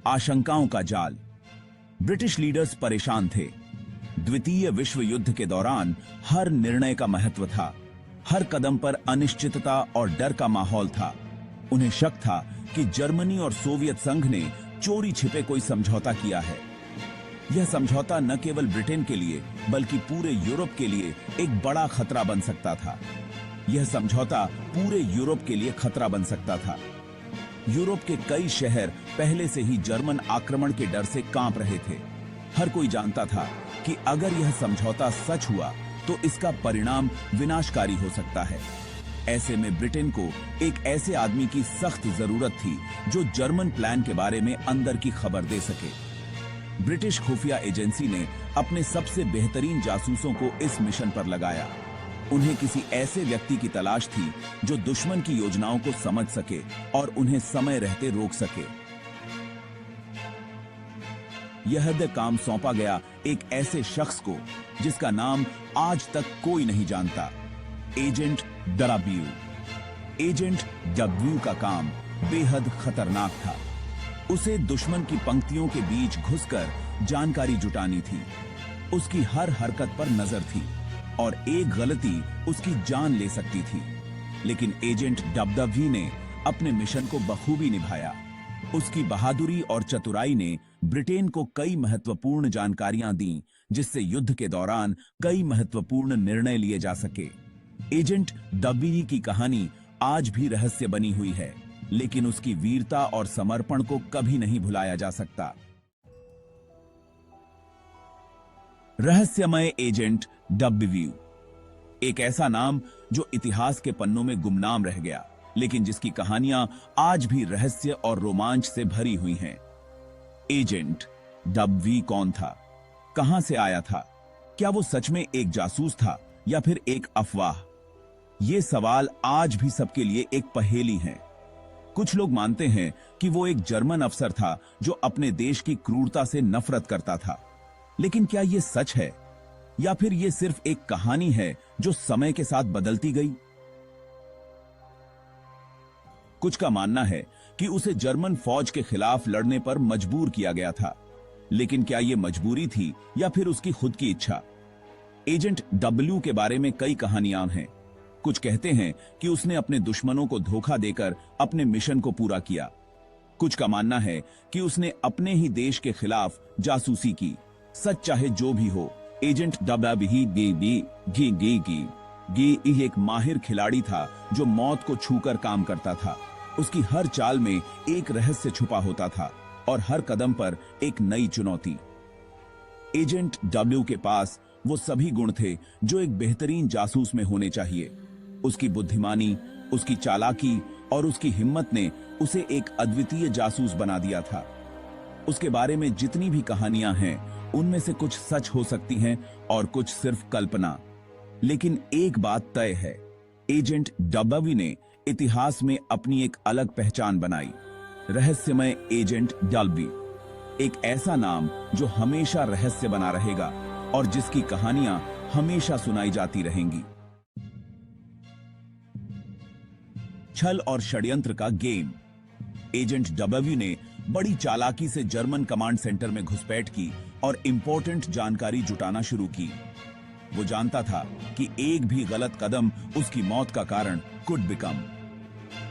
आशंकाओं का जाल। ब्रिटिश लीडर्स परेशान थे। द्वितीय विश्व युद्ध के दौरान हर निर्णय का महत्व था। हर कदम पर अनिश्चितता और डर का माहौल था। उन्हें शक था कि जर्मनी और सोवियत संघ ने चोरी छिपे कोई समझौता किया है। यह समझौता न केवल ब्रिटेन के लिए बल्कि पूरे यूरोप के लिए एक बड़ा खतरा बन सकता था। यह समझौता पूरे यूरोप के लिए खतरा बन सकता था। यूरोप के कई शहर पहले से ही जर्मन आक्रमण के डर से कांप रहे थे। हर कोई जानता था कि अगर यह समझौता सच हुआ तो इसका परिणाम विनाशकारी हो सकता है। ऐसे में ब्रिटेन को एक ऐसे आदमी की सख्त जरूरत थी जो जर्मन प्लान के बारे में अंदर की खबर दे सके। ब्रिटिश खुफिया एजेंसी ने अपने सबसे बेहतरीन जासूसों को इस मिशन पर लगाया। उन्हें किसी ऐसे व्यक्ति की तलाश थी जो दुश्मन की योजनाओं को समझ सके और उन्हें समय रहते रोक सके। यह काम सौंपा गया एक ऐसे शख्स को जिसका नाम आज तक कोई नहीं जानता, एजेंट डब्ल्यू। एजेंट डब्ल्यू का काम बेहद खतरनाक था। उसे दुश्मन की पंक्तियों के बीच घुसकर जानकारी जुटानी थी। उसकी हर हरकत पर नजर थी और एक गलती उसकी जान ले सकती थी। लेकिन एजेंट डब्ल्यू ने अपने मिशन को बखूबी निभाया। उसकी बहादुरी और चतुराई ने ब्रिटेन को कई महत्वपूर्ण जानकारियां दी, जिससे युद्ध के दौरान कई महत्वपूर्ण निर्णय लिए जा सके। एजेंट डब्ल्यू की कहानी आज भी रहस्य बनी हुई है, लेकिन उसकी वीरता और समर्पण को कभी नहीं भुलाया जा सकता। रहस्यमय एजेंट डब्ल्यू, एक ऐसा नाम जो इतिहास के पन्नों में गुमनाम रह गया, लेकिन जिसकी कहानियां आज भी रहस्य और रोमांच से भरी हुई हैं। एजेंट डब्ल्यू कौन था? कहां से आया था? क्या वो सच में एक जासूस था या फिर एक अफवाह? ये सवाल आज भी सबके लिए एक पहेली है। कुछ लोग मानते हैं कि वो एक जर्मन अफसर था जो अपने देश की क्रूरता से नफरत करता था, लेकिन क्या ये सच है या फिर ये सिर्फ एक कहानी है जो समय के साथ बदलती गई? कुछ का मानना है कि उसे जर्मन फौज के खिलाफ लड़ने पर मजबूर किया गया था, लेकिन क्या यह मजबूरी थी या फिर उसकी खुद की इच्छा? एजेंट डब्ल्यू के बारे में कई कहानियां हैं। कुछ कहते हैं कि उसने अपने दुश्मनों को धोखा देकर अपने मिशन को पूरा किया। कुछ का मानना है कि उसने अपने ही देश के खिलाफ जासूसी की। सच चाहे जो भी हो, एजेंट डब्ल्यू एक माहिर खिलाड़ी था जो मौत को छूकर काम करता था। उसकी हर चाल में एक रहस्य छुपा होता था और हर कदम पर एक नई चुनौती। एजेंट डब्ल्यू के पास वो सभी गुण थे जो एक बेहतरीन जासूस में होने चाहिए। उसकी बुद्धिमानी, उसकी चालाकी और उसकी हिम्मत ने उसे एक अद्वितीय जासूस बना दिया था। उसके बारे में जितनी भी कहानियां हैं, उनमें से कुछ सच हो सकती हैं और कुछ सिर्फ कल्पना। लेकिन एक बात तय है, एजेंट डब्ल्यू ने इतिहास में अपनी एक अलग पहचान बनाई। रहस्यमय एजेंट डब्ल्यू, एक ऐसा नाम जो हमेशा रहस्य बना रहेगा और जिसकी कहानियां हमेशा सुनाई जाती रहेंगी। छल और षड्यंत्र का गेम। एजेंट डब्ल्यू ने बड़ी चालाकी से जर्मन कमांड सेंटर में घुसपैठ की और इंपॉर्टेंट जानकारी जुटाना शुरू की। वो जानता था कि एक भी गलत कदम उसकी मौत का कारण कुड बिकम।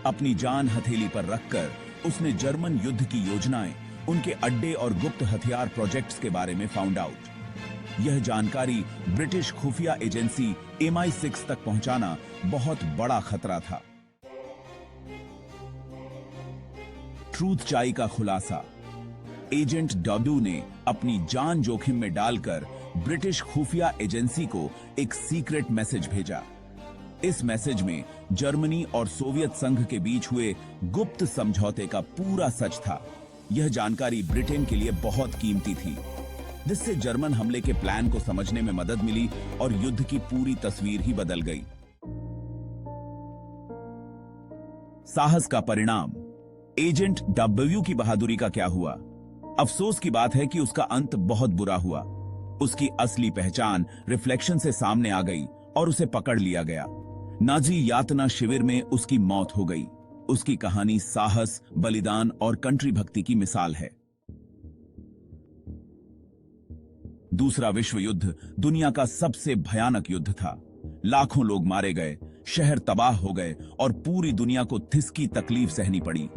अपनी जान हथेली पर रखकर उसने जर्मन युद्ध की योजनाएं, उनके अड्डे और गुप्त हथियार प्रोजेक्ट्स के बारे में फाउंड आउट। यह जानकारी ब्रिटिश खुफिया एजेंसी MI6 तक पहुंचाना बहुत बड़ा खतरा था। ट्रूथ चाई का खुलासा। एजेंट डब्ल्यू ने अपनी जान जोखिम में डालकर ब्रिटिश खुफिया एजेंसी को एक सीक्रेट मैसेज भेजा। इस मैसेज में जर्मनी और सोवियत संघ के बीच हुए गुप्त समझौते का पूरा सच था। यह जानकारी ब्रिटेन के लिए बहुत कीमती थी, जिससे जर्मन हमले के प्लान को समझने में मदद मिली और युद्ध की पूरी तस्वीर ही बदल गई। साहस का परिणाम। एजेंट डब्ल्यू की बहादुरी का क्या हुआ? अफसोस की बात है कि उसका अंत बहुत बुरा हुआ। उसकी असली पहचान रिफ्लेक्शन से सामने आ गई और उसे पकड़ लिया गया। नाजी यातना शिविर में उसकी मौत हो गई। उसकी कहानी साहस, बलिदान और कंट्री भक्ति की मिसाल है। दूसरा विश्व युद्ध दुनिया का सबसे भयानक युद्ध था। लाखों लोग मारे गए, शहर तबाह हो गए और पूरी दुनिया को थिसकी तकलीफ सहनी पड़ी।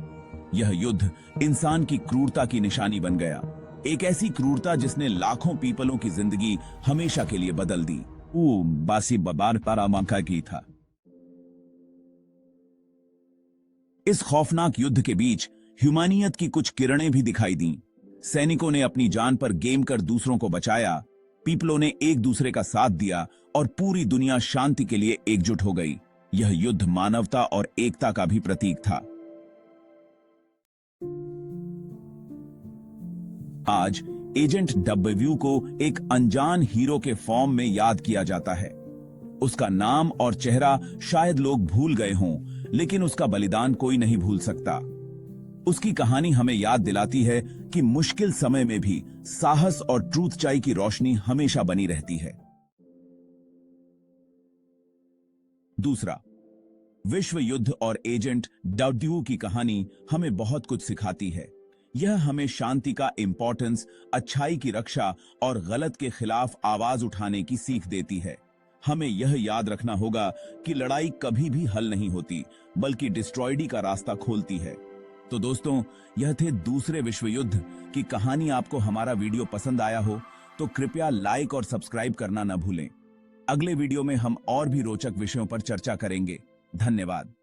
यह युद्ध इंसान की क्रूरता की निशानी बन गया, एक ऐसी क्रूरता जिसने लाखों पीपलों की जिंदगी हमेशा के लिए बदल दी। वो बासी बबार पारामांका की था। इस खौफनाक युद्ध के बीच ह्यूमानियत की कुछ किरणें भी दिखाई दीं। सैनिकों ने अपनी जान पर गेम कर दूसरों को बचाया, पीपलों ने एक दूसरे का साथ दिया और पूरी दुनिया शांति के लिए एकजुट हो गई। यह युद्ध मानवता और एकता का भी प्रतीक था। आज एजेंट डब्ल्यू को एक अनजान हीरो के फॉर्म में याद किया जाता है। उसका नाम और चेहरा शायद लोग भूल गए हों, लेकिन उसका बलिदान कोई नहीं भूल सकता। उसकी कहानी हमें याद दिलाती है कि मुश्किल समय में भी साहस और ट्रूथचाई की रोशनी हमेशा बनी रहती है। दूसरा, विश्व युद्ध और एजेंट डब्ल्यू की कहानी हमें बहुत कुछ सिखाती है। यह हमें शांति का इंपॉर्टेंस, अच्छाई की रक्षा और गलत के खिलाफ आवाज उठाने की सीख देती है। हमें यह याद रखना होगा कि लड़ाई कभी भी हल नहीं होती, बल्कि डिस्ट्रॉयडी का रास्ता खोलती है। तो दोस्तों, यह थे दूसरे विश्व युद्ध की कहानी। आपको हमारा वीडियो पसंद आया हो तो कृपया लाइक और सब्सक्राइब करना न भूलें। अगले वीडियो में हम और भी रोचक विषयों पर चर्चा करेंगे। धन्यवाद।